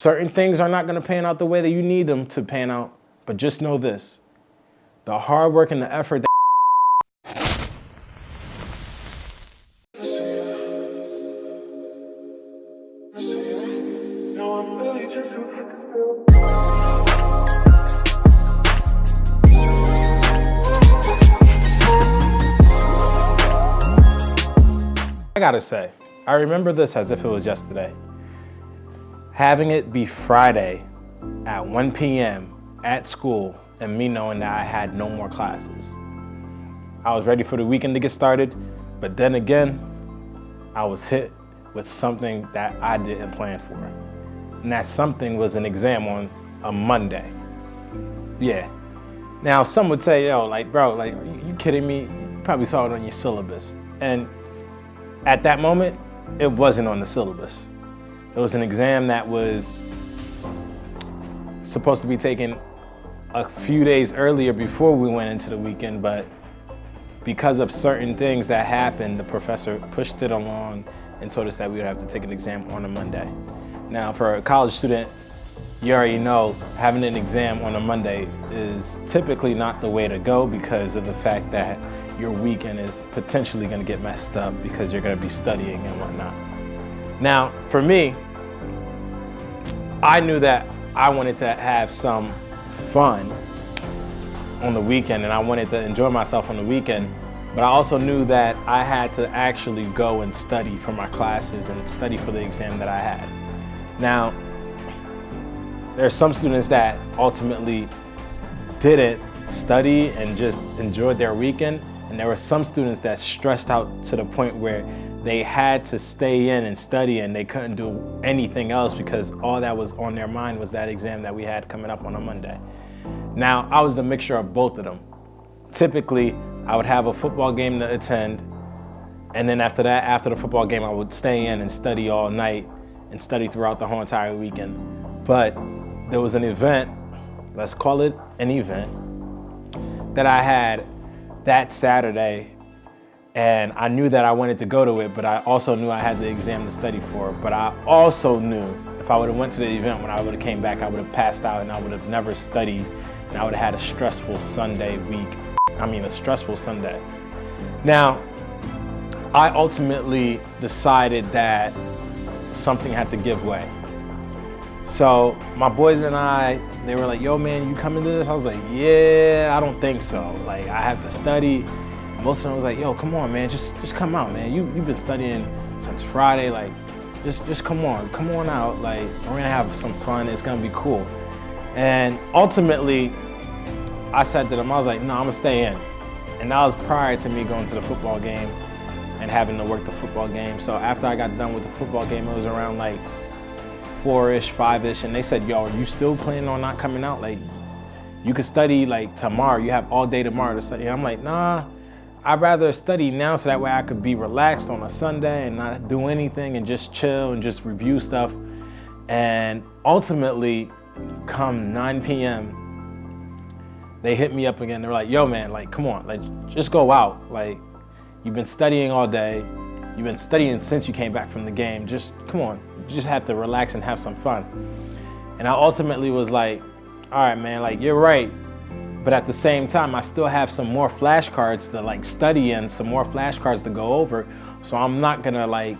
Certain things are not going to pan out the way that you need them to pan out, but just know this. The hard work and the effort I gotta say, I remember this as if it was yesterday. Having it be Friday at 1 p.m. at school and me knowing that I had no more classes. I was ready for the weekend to get started, but then again, I was hit with something that I didn't plan for. And that something was an exam on a Monday. Yeah. Now, some would say, yo, like, bro, like, are you kidding me? You probably saw it on your syllabus. And at that moment, it wasn't on the syllabus. It was an exam that was supposed to be taken a few days earlier before we went into the weekend, but because of certain things that happened, the professor pushed it along and told us that we would have to take an exam on a Monday. Now, for a college student, you already know having an exam on a Monday is typically not the way to go because of the fact that your weekend is potentially going to get messed up because you're going to be studying and whatnot. Now, for me, I knew that I wanted to have some fun on the weekend and I wanted to enjoy myself on the weekend, but I also knew that I had to actually go and study for my classes and study for the exam that I had. Now, there's some students that ultimately didn't study and just enjoyed their weekend, and there were some students that stressed out to the point where they had to stay in and study and they couldn't do anything else because all that was on their mind was that exam that we had coming up on a Monday. Now, I was the mixture of both of them. Typically, I would have a football game to attend, and then after that, after the football game, I would stay in and study all night and study throughout the whole entire weekend. But there was an event, let's call it an event, that I had that Saturday, and I knew that I wanted to go to it, but I also knew I had the exam to study for. But I also knew if I would have went to the event, when I would have came back, I would have passed out and I would have never studied, and I would have had a stressful Sunday week. A stressful Sunday. Now, I ultimately decided that something had to give way. So my boys and I, they were like, yo man, you coming to this? I was like, yeah, I don't think so. Like, I have to study. Most of them was like, yo, come on man, just come out, man. You've been studying since Friday, like, just come on out. Like, we're gonna have some fun, it's gonna be cool. And ultimately, I said to them, I was like, no, I'm gonna stay in. And that was prior to me going to the football game and having to work the football game. So after I got done with the football game, it was around like 4-ish, 5-ish, and they said, yo, are you still planning on not coming out? Like, you could study like tomorrow, you have all day tomorrow to study. And I'm like, nah, I'd rather study now so that way I could be relaxed on a Sunday and not do anything and just chill and just review stuff. And ultimately, come 9 p.m., they hit me up again. They're like, yo man, like, come on, like, just go out. Like, you've been studying all day. You've been studying since you came back from the game. Just, come on, you just have to relax and have some fun. And I ultimately was like, all right, man, like, you're right. But at the same time, I still have some more flashcards to like study and some more flashcards to go over. So I'm not gonna like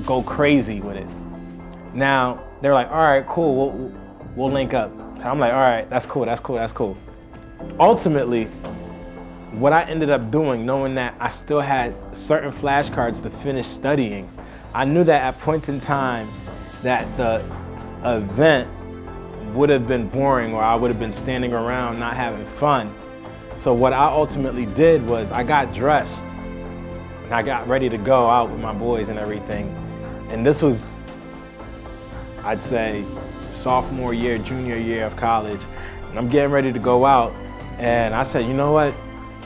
go crazy with it. Now, they're like, all right, cool, we'll link up. I'm like, all right, that's cool. Ultimately, what I ended up doing, knowing that I still had certain flashcards to finish studying, I knew that at points in time that the event would have been boring or I would have been standing around not having fun. So what I ultimately did was I got dressed and I got ready to go out with my boys and everything. And this was, I'd say, sophomore year, junior year of college. And I'm getting ready to go out. And I said, you know what?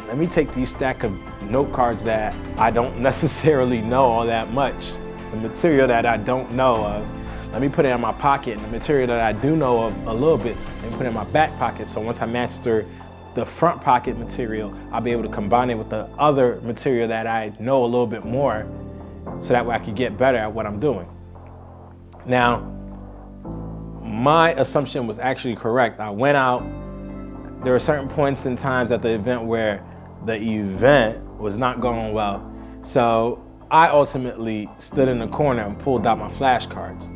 Let me take these stack of note cards that I don't necessarily know all that much, the material that I don't know of. Let me put it in my pocket, and the material that I do know of a little bit, and put it in my back pocket. So once I master the front pocket material, I'll be able to combine it with the other material that I know a little bit more, so that way I can get better at what I'm doing. Now, my assumption was actually correct. I went out. There were certain points in times at the event where the event was not going well. So I ultimately stood in the corner and pulled out my flashcards.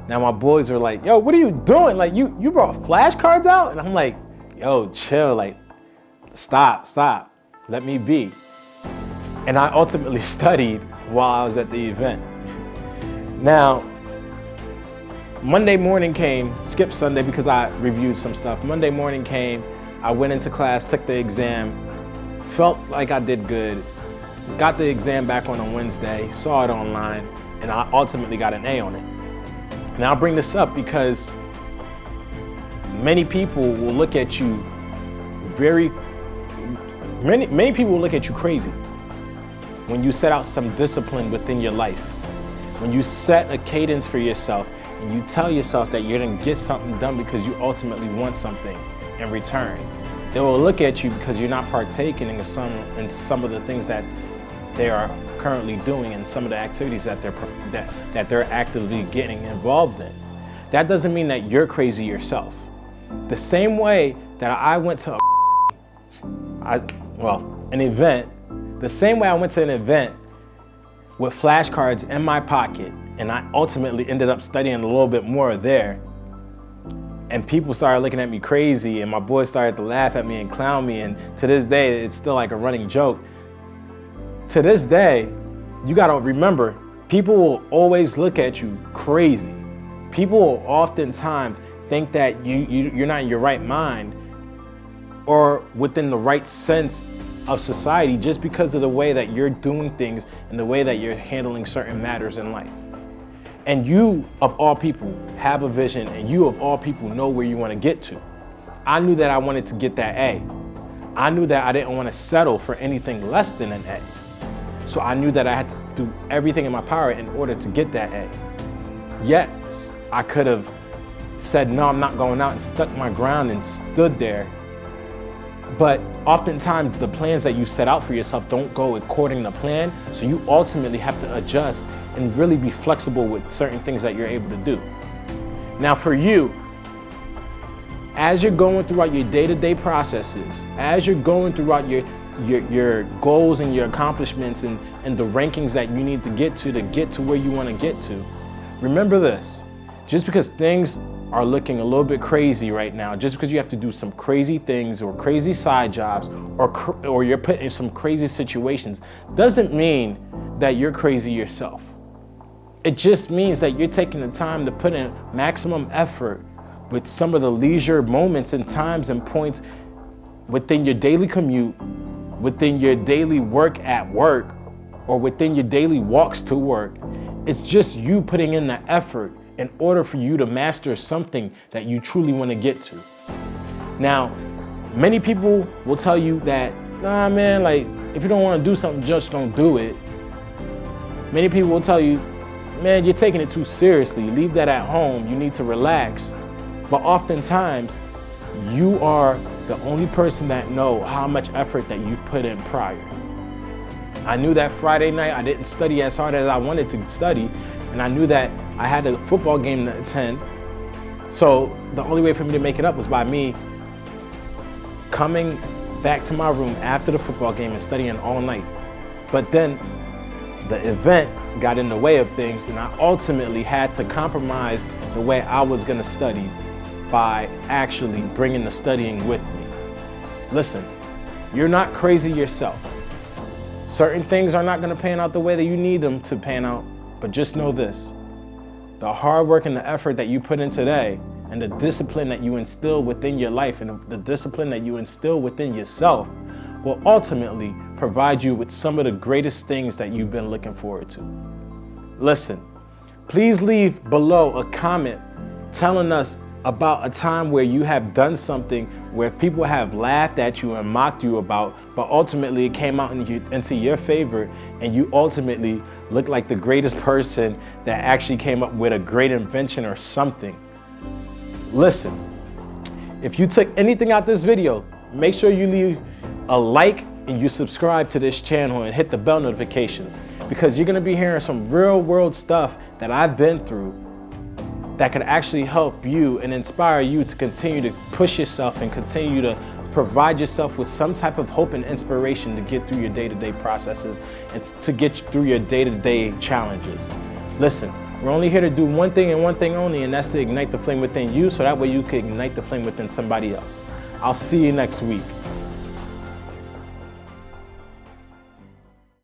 Now my boys were like, yo, what are you doing? Like, you brought flashcards out? And I'm like, yo, chill, like, stop, let me be. And I ultimately studied while I was at the event. Now, Monday morning came, skipped Sunday because I reviewed some stuff. Monday morning came, I went into class, took the exam, felt like I did good, got the exam back on a Wednesday, saw it online, and I ultimately got an A on it. Now I bring this up because many people will look at you many people will look at you crazy when you set out some discipline within your life. When you set a cadence for yourself and you tell yourself that you're gonna get something done because you ultimately want something in return. They will look at you because you're not partaking in some of the things that they are currently doing and some of the activities that they're actively getting involved in. That doesn't mean that you're crazy yourself. The same way that I went to an event, the same way I went to an event with flashcards in my pocket, and I ultimately ended up studying a little bit more there, and people started looking at me crazy, and my boys started to laugh at me and clown me, and to this day, it's still like a running joke. To this day, you gotta remember, people will always look at you crazy. People will oftentimes think that you're not in your right mind or within the right sense of society just because of the way that you're doing things and the way that you're handling certain matters in life. And you, of all people, have a vision, and you, of all people, know where you want to get to. I knew that I wanted to get that A. I knew that I didn't want to settle for anything less than an A. So I knew that I had to do everything in my power in order to get that A. Yes, I could have said, no, I'm not going out, and stuck my ground and stood there. But oftentimes the plans that you set out for yourself don't go according to plan. So you ultimately have to adjust and really be flexible with certain things that you're able to do. Now for you, as you're going throughout your day-to-day processes, as you're going throughout your goals and your accomplishments and the rankings that you need to get to where you want to get to, remember this: just because things are looking a little bit crazy right now, just because you have to do some crazy things or crazy side jobs or you're put in some crazy situations, doesn't mean that you're crazy yourself. It just means that you're taking the time to put in maximum effort with some of the leisure moments and times and points within your daily commute, within your daily work at work, or within your daily walks to work. It's just you putting in the effort in order for you to master something that you truly want to get to. Now, many people will tell you that, nah man, like, if you don't want to do something, just don't do it. Many people will tell you, man, you're taking it too seriously. Leave that at home. You need to relax. But oftentimes, you are the only person that know how much effort that you've put in prior. I knew that Friday night I didn't study as hard as I wanted to study, and I knew that I had a football game to attend. So the only way for me to make it up was by me coming back to my room after the football game and studying all night. But then the event got in the way of things, and I ultimately had to compromise the way I was gonna study by actually bringing the studying with me. Listen, you're not crazy yourself. Certain things are not gonna pan out the way that you need them to pan out, but just know this: the hard work and the effort that you put in today, and the discipline that you instill within your life, and the discipline that you instill within yourself, will ultimately provide you with some of the greatest things that you've been looking forward to. Listen, please leave below a comment telling us about a time where you have done something where people have laughed at you and mocked you about, but ultimately it came out into your favor, and you ultimately look like the greatest person that actually came up with a great invention or something. Listen, if you took anything out this video, make sure you leave a like and you subscribe to this channel and hit the bell notifications, because you're gonna be hearing some real world stuff that I've been through that could actually help you and inspire you to continue to push yourself and continue to provide yourself with some type of hope and inspiration to get through your day-to-day processes and to get through your day-to-day challenges. Listen, we're only here to do one thing and one thing only, and that's to ignite the flame within you, so that way you can ignite the flame within somebody else. I'll see you next week.